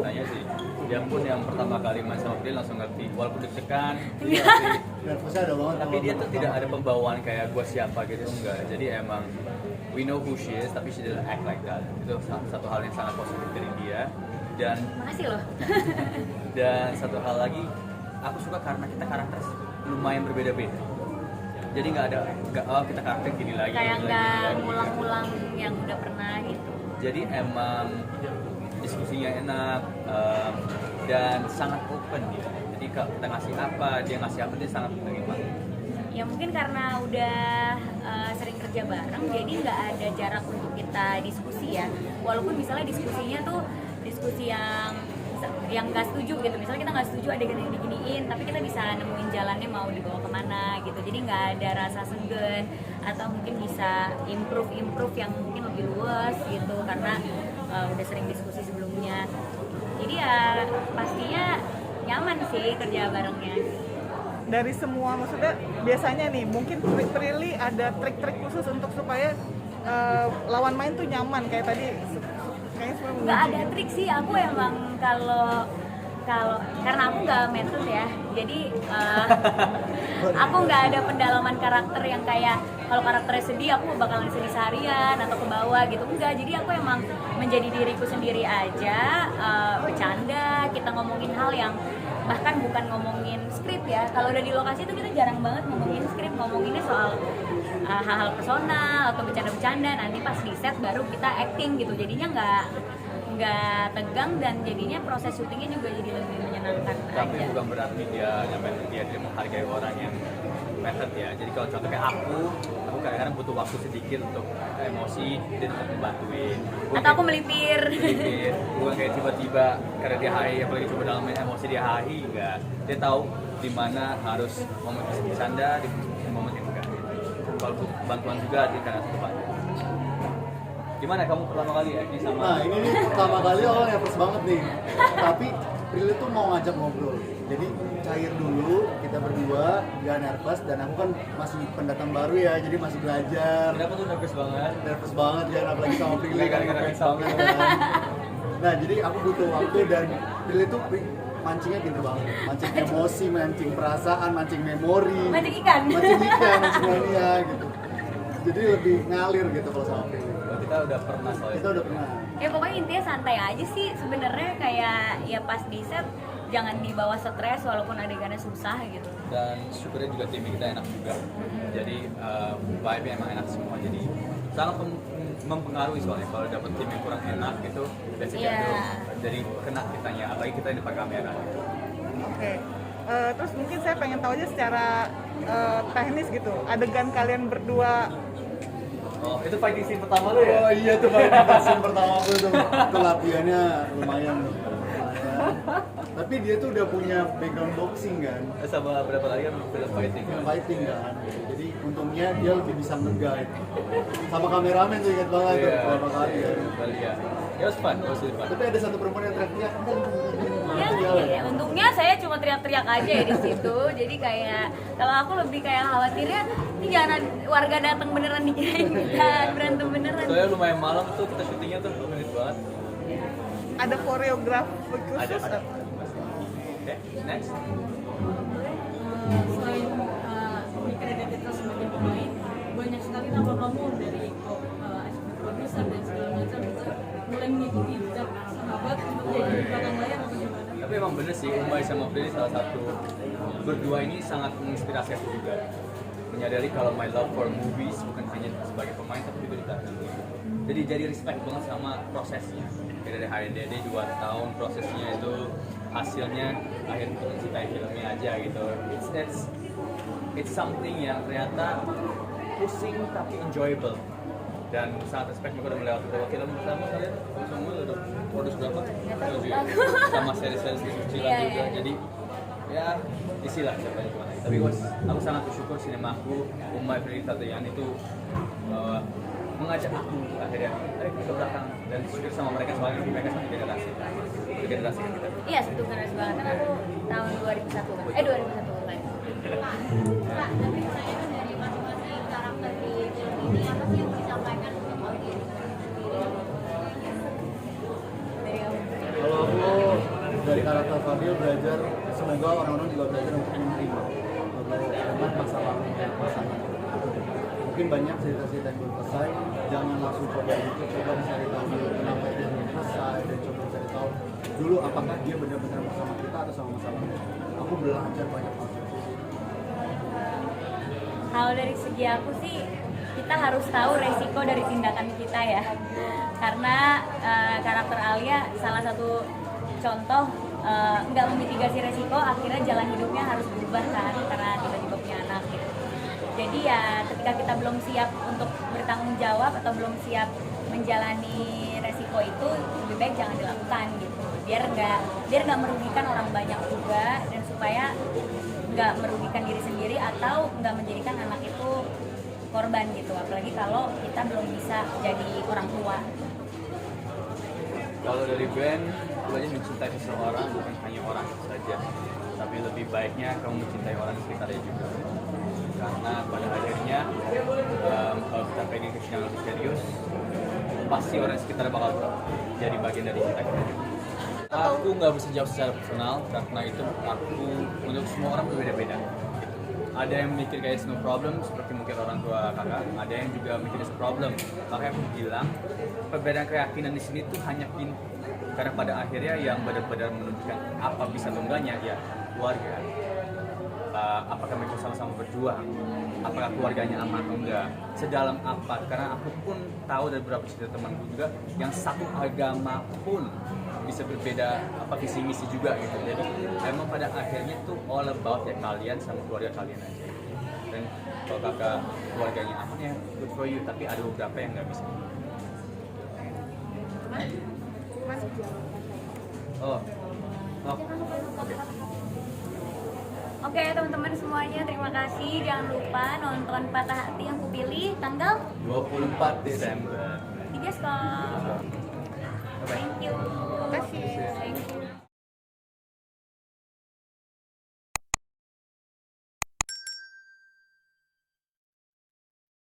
ceritanya sih dia pun yang pertama kali main sama Prilly langsung ngerti walaupun deg-degan nervousnya ada banget. tapi dia tuh tidak ada pembawaan kayak gue siapa gitu enggak, jadi emang we know who she is tapi she didn't act like that. Itu satu hal yang sangat positif dari dia. Dan makasih loh. dan satu hal lagi aku suka karena kita karakter lumayan berbeda-beda, jadi nggak kita karakter gini lagi kayak gini nggak lagi. ngulang-ngulang yang udah pernah gitu. Jadi emang diskusinya enak dan sangat open dia. Jadi kalau kita ngasih apa, dia ngasih apa, dia sangat menerima. Ya mungkin karena udah sering kerja bareng, jadi nggak ada jarak untuk kita diskusi ya. Walaupun misalnya diskusinya tuh diskusi yang nggak setuju gitu. Misalnya kita nggak setuju adegan yang diginiin, tapi kita bisa nemuin jalannya mau dibawa kemana gitu. Jadi nggak ada rasa senggan atau mungkin bisa improve yang mungkin lebih luas gitu karena udah sering diskusi sebelumnya. Jadi ya pastinya nyaman sih kerja barengnya. Dari semua maksudnya biasanya nih mungkin Prilly ada trik-trik khusus untuk supaya lawan main tuh nyaman kayak tadi kayaknya semua Nggak ada trik sih, aku emang kalau karena aku nggak method ya, jadi aku nggak ada pendalaman karakter yang kayak kalau karakternya sedih aku bakalan sedih seharian atau ke bawah gitu, enggak. Jadi aku emang menjadi diriku sendiri aja, bercanda, kita ngomongin hal yang bahkan bukan ngomongin skrip ya. Kalau udah di lokasi itu kita jarang banget ngomongin skrip, ngomonginnya soal hal-hal personal atau bercanda-bercanda. Nanti pas di set baru kita acting gitu, jadinya nggak tegang dan jadinya proses syutingnya juga jadi lebih menyenangkan Tapi aja. bukan berarti dia menghargai orang yang method ya. Jadi kalau contoh kayak aku kadang-kadang butuh waktu sedikit untuk emosi, dia tetap membantuin. Atau aku melipir. Bukan kayak tiba-tiba karena dia high, apalagi coba dalam emosi dia high, enggak. Dia tahu di mana harus momen bercanda, di momen yang enggak. Kalau butuh bantuan juga dia karena satu bantu. Gimana kamu pertama kali ya ini sama? Nah ini nih pertama kali orang nervous banget nih. Tapi Prilly tuh mau ngajak ngobrol. Jadi cair dulu, kita berdua, gak nervous. Dan aku kan masih pendatang baru ya, jadi masih belajar. Kenapa tuh nervous banget? Nervous banget kan, apalagi sama Prilly kan. Gara-gara sama. Nah jadi aku butuh waktu dan Prilly tuh mancingnya pinter banget. Mancing emosi, mancing perasaan, mancing memori. Mancing ikan. Mancing mania gitu. Jadi lebih ngalir gitu kalau sama Prilly. Kita udah pernah soalnya. Kita udah pernah. Ya pokoknya intinya santai aja sih sebenarnya, kayak ya pas di set jangan dibawa stres walaupun adegannya susah gitu. Dan syukurnya juga tim kita enak juga. Jadi vibe-nya emang enak semua. Jadi sangat mempengaruhi soalnya kalau dapet tim yang kurang enak gitu biasanya jadi kena kitanya, apalagi kita di depan kamera. Oke. Terus mungkin saya pengen tahu aja secara teknis gitu, adegan kalian berdua. Oh, itu fighting scene pertama lu ya? Oh iya tuh fighting scene pertama aku tuh. Itu latihannya lumayan. Tapi dia tuh udah punya background boxing kan. Sama berapa lagi kan film fighting kan? Fighting kan. Jadi untungnya dia lebih bisa nge-guide. Sama kameramen tuh ingat banget tuh berapa kali ya. Ya. It was fun. Tapi ada satu perempuan yang teriak-teriak. Ya, untungnya saya cuma teriak-teriak aja ya di situ. Jadi kayak kalau aku lebih kayak khawatirnya ini jangan warga datang beneran dikirain kita berantem beneran. Soalnya lumayan malam tuh kita syutingnya tuh 2 menit banget. Ada koreografi khusus? Ada. Oke, next. Selain dikreditkan sebagai pemain, banyak sekali nama kamu dari produser dan segala macam itu mulai mengikuti jejak sahabat untuk jadi di belakang layar atau gimana? Tapi emang bener sih, Umay sama Prilly salah satu berdua ini sangat menginspirasi aku juga. Menyadari kalau my love for movies bukan hanya sebagai pemain tapi juga di belakang. Jadi respect banget sama prosesnya. Kayak dari HNDD 2 tahun prosesnya itu hasilnya akhirnya kita mencintai filmnya aja gitu. It's something yang ternyata pusing tapi enjoyable. Dan sangat respect juga udah melewati beberapa film pertama kalian semua udah produce berapa? Sama seri-seri kecilan juga. Jadi ya isilah siapa yang mana. Tapi aku sangat bersyukur sinemaku Umay Prilly Tatian itu mengajak aku akhirnya ke belakang dan syukur sama mereka soalnya mereka satu generasi kan kita. Iya, satu generasi banget kan aku tahun 2001 kan. 2001 kan. Kak, tapi pertanyaan dari masing-masing karakter di film ini apa sih yang disampaikan untuk audiens sendiri? Dari kamu. Kalau aku dari karakter Fadil belajar, semoga orang-orang juga belajar untuk menerima dengan masa lalunya pasangan. Mungkin banyak cerita-cerita yang belum selesai, jangan langsung coba itu, coba dicari tahu dulu kenapa itu belum selesai, dan coba cari tahu dulu apakah dia benar-benar bersama kita atau sama masa lalu. Aku belajar banyak hal. Kalau dari segi aku sih, kita harus tahu resiko dari tindakan kita ya. Karena karakter Alia salah satu contoh nggak memitigasi resiko, akhirnya jalan hidupnya harus berubah kan, karena tiba-tiba punya anak gitu. Jadi ya ketika kita belum siap untuk bertanggung jawab atau belum siap menjalani resiko itu, lebih baik jangan dilakukan gitu. Biar nggak merugikan orang banyak juga, dan supaya nggak merugikan diri sendiri atau nggak menjadikan anak itu korban gitu, apalagi kalau kita belum bisa jadi orang tua. Kalau dari band, lu aja mencintai seseorang bukan hanya orang saja, tapi lebih baiknya kamu mencintai orang di sekitarnya juga. Karena pada akhirnya kalau kita pengen ke yang lebih serius, pasti orang di sekitar bakal jadi bagian dari kita juga. Aku nggak bisa jawab secara personal karena itu aku untuk semua orang berbeda-beda. Ada yang mikir kayak no problem seperti mungkin orang tua kakak, ada yang juga mikir it's problem. Makanya aku bilang perbedaan keyakinan di sini tuh hanya pintu. Karena pada akhirnya yang benar-benar menunjukkan apa bisa atau enggaknya ya keluarga. Apakah mereka sama-sama berjuang, apakah keluarganya aman atau enggak, sedalam apa. Karena aku pun tahu dari beberapa cerita temanku juga yang satu agama pun bisa berbeda visi misi juga gitu. Jadi emang pada akhirnya tuh all about ya kalian sama keluarga kalian aja. Dan kalau kakak keluarganya aman ya good for you, tapi ada beberapa yang nggak bisa. Oke teman-teman semuanya, terima kasih. Jangan lupa nonton Patah Hati yang kupilih tanggal 24 Desember. di bioskop. Thank you.